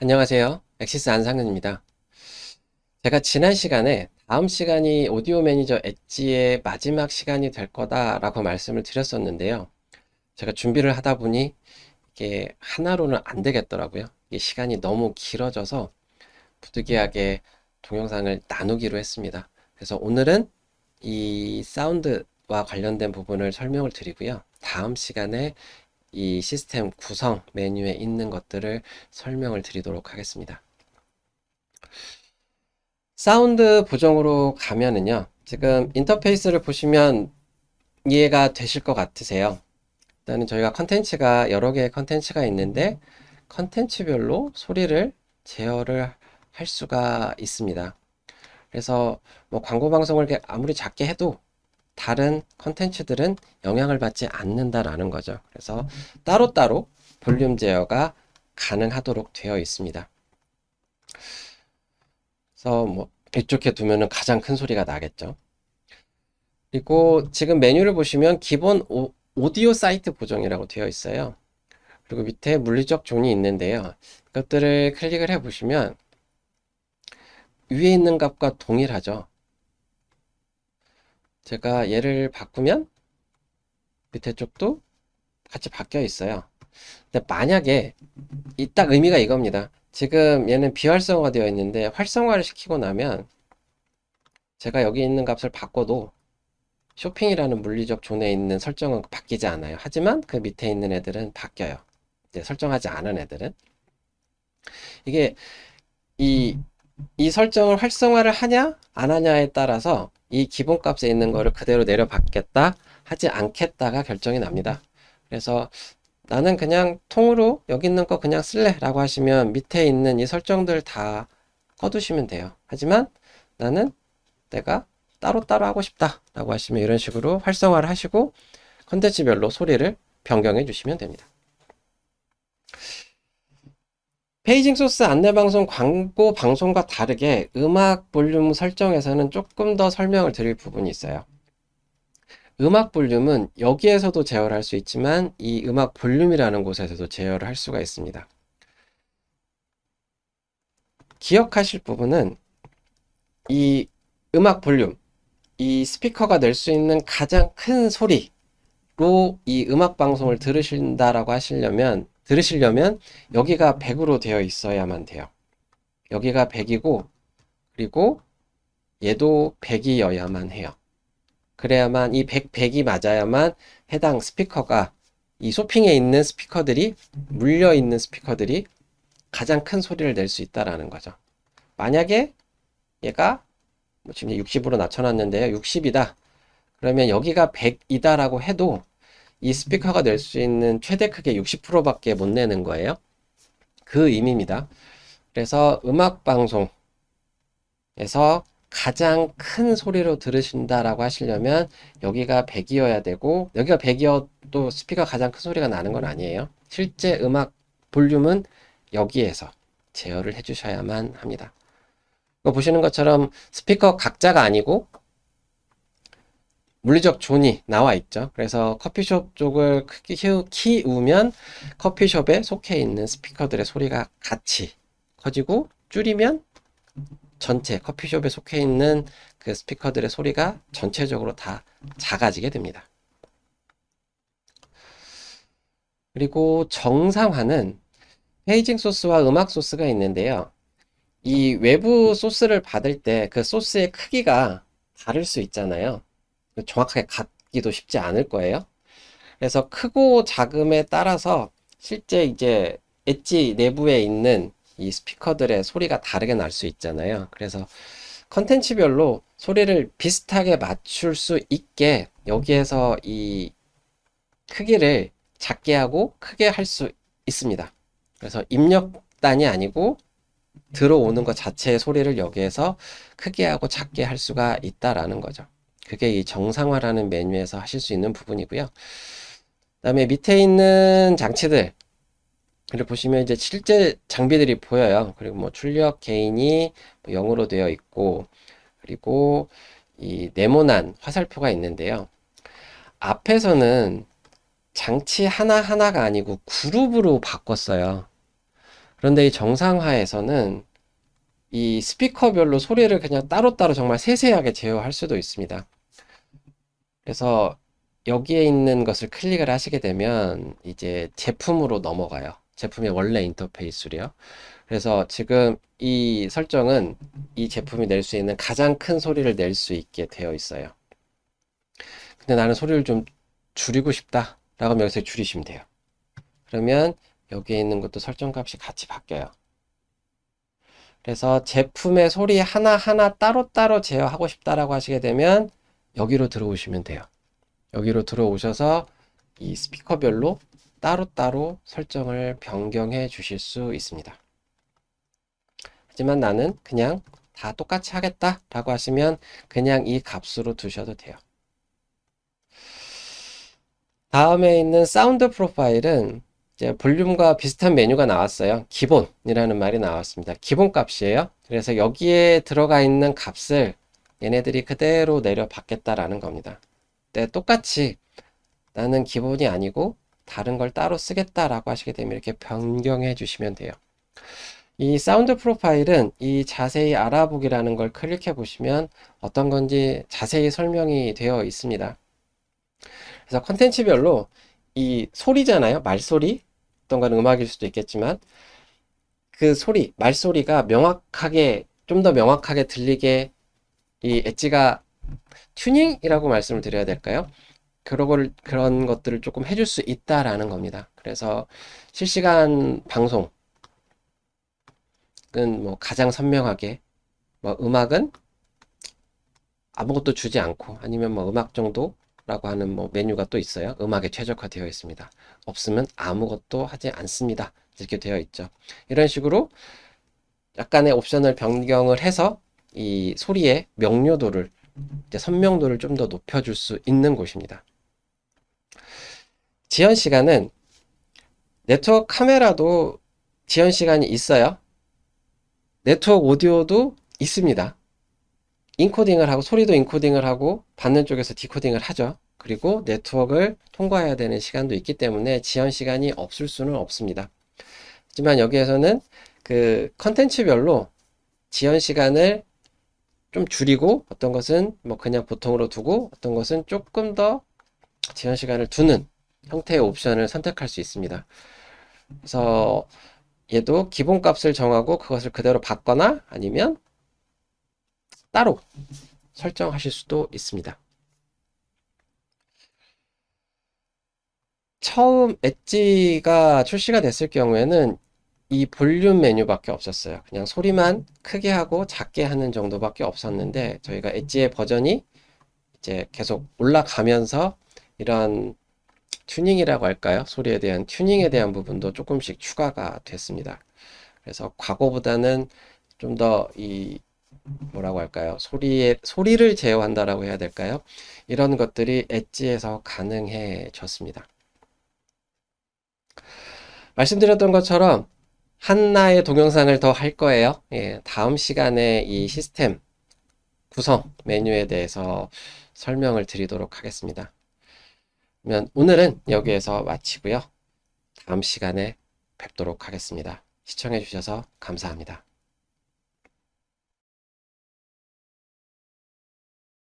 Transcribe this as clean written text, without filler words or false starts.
안녕하세요. 엑시스 안상근입니다. 제가 지난 시간에 다음 시간이 오디오 매니저 엣지의 마지막 시간이 될 거다라고 말씀을 드렸었는데요. 제가 준비를 하다 보니 이게 하나로는 안 되겠더라고요. 이게 시간이 너무 길어져서 부득이하게 동영상을 나누기로 했습니다. 그래서 오늘은 이 사운드와 관련된 부분을 설명을 드리고요. 다음 시간에 이 시스템 구성 메뉴에 있는 것들을 설명을 드리도록 하겠습니다. 사운드 보정으로 가면은요, 지금 인터페이스를 보시면 이해가 되실 것 같으세요. 일단은 저희가 컨텐츠가 여러 개의 컨텐츠가 있는데 컨텐츠별로 소리를 제어를 할 수가 있습니다. 그래서 뭐 광고 방송을 아무리 작게 해도 다른 컨텐츠들은 영향을 받지 않는다라는 거죠. 그래서 따로따로 볼륨 제어가 가능하도록 되어 있습니다. 그래서 뭐 이쪽에 두면은 가장 큰 소리가 나겠죠. 그리고 지금 메뉴를 보시면 기본 오디오 사이트 보정이라고 되어 있어요. 그리고 밑에 물리적 존이 있는데요. 이것들을 클릭을 해 보시면 위에 있는 값과 동일하죠. 제가 얘를 바꾸면 밑에 쪽도 같이 바뀌어 있어요. 근데 만약에 딱 의미가 이겁니다. 지금 얘는 비활성화 되어 있는데 활성화를 시키고 나면 제가 여기 있는 값을 바꿔도 쇼핑이라는 물리적 존에 있는 설정은 바뀌지 않아요. 하지만 그 밑에 있는 애들은 바뀌어요. 이제 설정하지 않은 애들은. 이게 이, 이 설정을 활성화를 하냐 안 하냐에 따라서 이 기본값에 있는 거를 그대로 내려받겠다 하지 않겠다가 결정이 납니다. 그래서 나는 그냥 통으로 여기 있는 거 그냥 쓸래 라고 하시면 밑에 있는 이 설정들 다 꺼두시면 돼요. 하지만 나는 내가 따로따로 하고 싶다 라고 하시면 이런 식으로 활성화를 하시고 컨텐츠별로 소리를 변경해 주시면 됩니다. 페이징 소스 안내방송 광고 방송과 다르게 음악 볼륨 설정에서는 조금 더 설명을 드릴 부분이 있어요. 음악 볼륨은 여기에서도 제어를 할 수 있지만 이 음악 볼륨이라는 곳에서도 제어를 할 수가 있습니다. 기억하실 부분은 이 음악 볼륨, 이 스피커가 낼 수 있는 가장 큰 소리로 이 음악 방송을 들으시려면 여기가 100으로 되어 있어야만 돼요. 여기가 100이고 그리고 얘도 100이어야만 해요. 그래야만 이 100이 맞아야만 해당 스피커가 이 쇼핑에 있는 스피커들이 물려 있는 스피커들이 가장 큰 소리를 낼 수 있다라는 거죠. 만약에 얘가 뭐 지금 60으로 낮춰놨는데요. 60이다. 그러면 여기가 100이다라고 해도 이 스피커가 낼 수 있는 최대 크기 60%밖에 못 내는 거예요. 그 의미입니다. 그래서 음악 방송에서 가장 큰 소리로 들으신다라고 하시려면 여기가 100이어야 되고 여기가 100이어도 스피커 가장 큰 소리가 나는 건 아니에요. 실제 음악 볼륨은 여기에서 제어를 해주셔야만 합니다. 이거 보시는 것처럼 스피커 각자가 아니고 물리적 존이 나와 있죠. 그래서 커피숍 쪽을 크게 키우면 커피숍에 속해 있는 스피커들의 소리가 같이 커지고 줄이면 전체 커피숍에 속해 있는 그 스피커들의 소리가 전체적으로 다 작아지게 됩니다. 그리고 정상화는 페이징 소스와 음악 소스가 있는데요. 이 외부 소스를 받을 때 그 소스의 크기가 다를 수 있잖아요. 정확하게 같기도 쉽지 않을 거예요. 그래서 크고 작음에 따라서 실제 이제 엣지 내부에 있는 이 스피커들의 소리가 다르게 날 수 있잖아요. 그래서 컨텐츠별로 소리를 비슷하게 맞출 수 있게 여기에서 이 크기를 작게 하고 크게 할 수 있습니다. 그래서 입력단이 아니고 들어오는 것 자체의 소리를 여기에서 크게 하고 작게 할 수가 있다라는 거죠. 그게 이 정상화라는 메뉴에서 하실 수 있는 부분이고요. 그다음에 밑에 있는 장치들 을 보시면 이제 실제 장비들이 보여요. 그리고 뭐 출력 게인이 0으로 되어 있고 그리고 이 네모난 화살표가 있는데요. 앞에서는 장치 하나하나가 아니고 그룹으로 바꿨어요. 그런데 이 정상화에서는 이 스피커별로 소리를 그냥 따로따로 정말 세세하게 제어할 수도 있습니다. 그래서 여기에 있는 것을 클릭을 하시게 되면 이제 제품으로 넘어가요. 제품의 원래 인터페이스로요. 그래서 지금 이 설정은 이 제품이 낼 수 있는 가장 큰 소리를 낼 수 있게 되어 있어요. 근데 나는 소리를 좀 줄이고 싶다 라고 하면 여기서 줄이시면 돼요. 그러면 여기에 있는 것도 설정 값이 같이 바뀌어요. 그래서 제품의 소리 하나하나 따로따로 제어하고 싶다라고 하시게 되면 여기로 들어오시면 돼요. 여기로 들어오셔서 이 스피커별로 따로따로 설정을 변경해 주실 수 있습니다. 하지만 나는 그냥 다 똑같이 하겠다 라고 하시면 그냥 이 값으로 두셔도 돼요. 다음에 있는 사운드 프로파일은 이제 볼륨과 비슷한 메뉴가 나왔어요. 기본이라는 말이 나왔습니다. 기본 값이에요. 그래서 여기에 들어가 있는 값을 얘네들이 그대로 내려 받겠다라는 겁니다. 근데 똑같이 나는 기본이 아니고 다른 걸 따로 쓰겠다라고 하시게 되면 이렇게 변경해 주시면 돼요. 이 사운드 프로파일은 이 자세히 알아보기라는 걸 클릭해 보시면 어떤 건지 자세히 설명이 되어 있습니다. 그래서 컨텐츠별로 이 소리잖아요. 말소리. 어떤 건 음악일 수도 있겠지만 그 소리, 말소리가 명확하게 좀 더 명확하게 들리게 이 엣지가 튜닝이라고 말씀을 드려야 될까요? 그런 것들을 조금 해줄 수 있다라는 겁니다. 그래서 실시간 방송은 뭐 가장 선명하게 뭐 음악은 아무것도 주지 않고 아니면 뭐 음악 정도라고 하는 뭐 메뉴가 또 있어요. 음악에 최적화되어 있습니다. 없으면 아무것도 하지 않습니다. 이렇게 되어 있죠. 이런 식으로 약간의 옵션을 변경을 해서 이 소리의 명료도를 이제 선명도를 좀 더 높여줄 수 있는 곳입니다. 지연 시간은 네트워크 카메라도 지연 시간이 있어요. 네트워크 오디오도 있습니다. 인코딩을 하고 소리도 인코딩을 하고 받는 쪽에서 디코딩을 하죠. 그리고 네트워크를 통과해야 되는 시간도 있기 때문에 지연 시간이 없을 수는 없습니다. 하지만 여기에서는 그 컨텐츠별로 지연 시간을 좀 줄이고 어떤 것은 뭐 그냥 보통으로 두고 어떤 것은 조금 더 지연 시간을 두는 형태의 옵션을 선택할 수 있습니다. 그래서 얘도 기본값을 정하고 그것을 그대로 받거나 아니면 따로 설정하실 수도 있습니다. 처음 엣지가 출시가 됐을 경우에는 이 볼륨 메뉴밖에 없었어요. 그냥 소리만 크게 하고 작게 하는 정도밖에 없었는데 저희가 엣지의 버전이 이제 계속 올라가면서 이런 튜닝이라고 할까요? 소리에 대한 튜닝에 대한 부분도 조금씩 추가가 됐습니다. 그래서 과거보다는 좀 더 이 뭐라고 할까요? 소리를 제어한다라고 해야 될까요? 이런 것들이 엣지에서 가능해졌습니다. 말씀드렸던 것처럼 하나의 동영상을 더 할 거예요. 예, 다음 시간에 이 시스템 구성 메뉴에 대해서 설명을 드리도록 하겠습니다. 그러면 오늘은 여기에서 마치고요. 다음 시간에 뵙도록 하겠습니다. 시청해 주셔서 감사합니다.